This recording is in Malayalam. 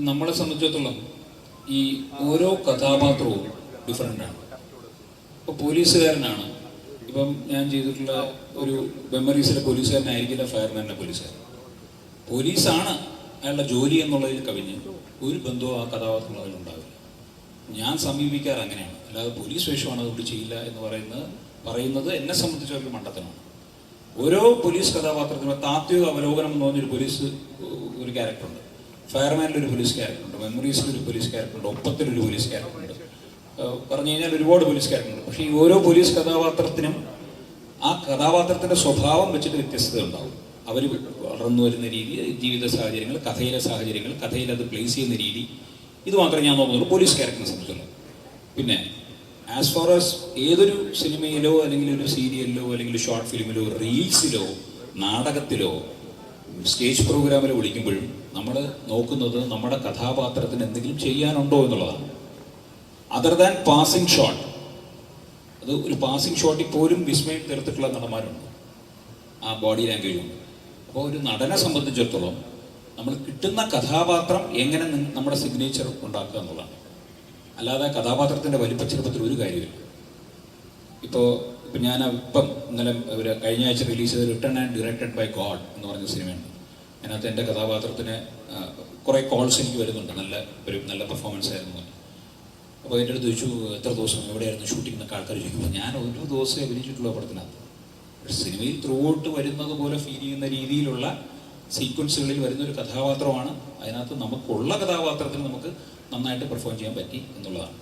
നമ്മളെ സംബന്ധിച്ചിടത്തോളം ഈ ഓരോ കഥാപാത്രവും ഡിഫറെൻ്റാണ്. ഇപ്പോൾ പോലീസുകാരനാണ്, ഇപ്പം ഞാൻ ചെയ്തിട്ടുള്ള ഒരു മെമ്മറീസിലെ പോലീസുകാരനായിരിക്കില്ല ഫയർമാൻ്റെ പോലീസുകാരൻ. പോലീസാണ് അയാളുടെ ജോലി എന്നുള്ളതിൽ കവിഞ്ഞ് ഒരു ബന്ധവും ആ കഥാപാത്രങ്ങളിൽ ഉണ്ടാവില്ല. ഞാൻ സമീപിക്കാറ് അങ്ങനെയാണ്. അല്ലാതെ പോലീസ് വേഷമാണ് അതുകൊണ്ട് ചെയ്യില്ല എന്ന് പറയുന്നത് എന്നെ സംബന്ധിച്ചൊരു മണ്ടത്തരമാണ്. ഓരോ പോലീസ് കഥാപാത്രത്തിനും താത്വിക അവലോകനം എന്ന് പറഞ്ഞൊരു പോലീസ് ഒരു ക്യാരക്ടറുണ്ട്, ഫയർമാനിലൊരു പോലീസ് ക്യാരക്ടറുണ്ട്, മെമ്മറീസിലൊരു പോലീസ് ക്യാരക്ടറുണ്ട്, ഒപ്പത്തിലൊരു പോലീസ് ക്യാരക്ടറുണ്ട്, പറഞ്ഞു കഴിഞ്ഞാൽ ഒരുപാട് പോലീസ് ക്യാരക്ടറുണ്ട്. പക്ഷേ ഈ ഓരോ പോലീസ് കഥാപാത്രത്തിനും ആ കഥാപാത്രത്തിൻ്റെ സ്വഭാവം വെച്ചിട്ട് വ്യത്യസ്തത ഉണ്ടാവും. അവർ വളർന്നു വരുന്ന രീതി, ജീവിത സാഹചര്യങ്ങൾ, കഥയിലെ സാഹചര്യങ്ങൾ, കഥയിൽ അത് പ്ലേസ് ചെയ്യുന്ന രീതി, ഇത് മാത്രമേ ഞാൻ നോക്കുന്നുള്ളൂ പോലീസ് ക്യാരക്ടറിനെ സംബന്ധിച്ചുള്ളൂ. പിന്നെ ആസ് ഫാർ ആസ് ഏതൊരു സിനിമയിലോ അല്ലെങ്കിൽ ഒരു സീരിയലിലോ അല്ലെങ്കിൽ ഷോർട്ട് ഫിലിമിലോ റീൽസിലോ നാടകത്തിലോ സ്റ്റേജ് പ്രോഗ്രാമിലോ വിളിക്കുമ്പോഴും നമ്മൾ നോക്കുന്നത് നമ്മുടെ കഥാപാത്രത്തിന് എന്തെങ്കിലും ചെയ്യാനുണ്ടോ എന്നുള്ളതാണ്. അതർ ദാൻ പാസിംഗ് ഷോട്ട്, അത് ഒരു പാസിംഗ് ഷോട്ടിൽ പോലും വിസ്മയം തീർത്തിട്ടുള്ള നടന്മാരുണ്ട്, ആ ബോഡി ലാംഗ്വേജ് ഉണ്ട്. അപ്പോൾ ഒരു നടനെ സംബന്ധിച്ചിടത്തോളം നമ്മൾ കിട്ടുന്ന കഥാപാത്രം എങ്ങനെ നമ്മുടെ സിഗ്നേച്ചർ ഉണ്ടാക്കുക എന്നുള്ളതാണ്. അല്ലാതെ കഥാപാത്രത്തിൻ്റെ വലിപ്പച്ചെറുപ്പത്തിൽ ഒരു കാര്യമില്ല. ഇപ്പോൾ ഞാൻ ഇന്നലെ കഴിഞ്ഞ ആഴ്ച റിലീസ് ചെയ്ത written and directed by God എന്ന് പറഞ്ഞ സിനിമയുണ്ട്. അതിനകത്ത് എൻ്റെ കഥാപാത്രത്തിന് കുറേ കോൾസ് എനിക്ക് വരുന്നുണ്ട്, നല്ല പെർഫോമൻസ് ആയിരുന്നു. അപ്പോൾ എൻ്റെ അടുത്ത് ചോദിച്ചു എത്ര ദിവസം എവിടെയായിരുന്നു ഷൂട്ടിംഗ് എന്നൊക്കെ ആൾക്കാർ ചോദിക്കുമ്പോൾ ഞാൻ ഒരു ദിവസമേ അഭിനയിച്ചിട്ടുള്ള പടത്തിനകത്ത്. സിനിമയിൽ ത്രൂ ഔട്ട് വരുന്നത് പോലെ ഫീൽ ചെയ്യുന്ന രീതിയിലുള്ള സീക്വൻസുകളിൽ വരുന്നൊരു കഥാപാത്രമാണ്. അതിനകത്ത് നമുക്കുള്ള കഥാപാത്രത്തിന് നമുക്ക് നന്നായിട്ട് പെർഫോം ചെയ്യാൻ പറ്റി എന്നുള്ളതാണ്.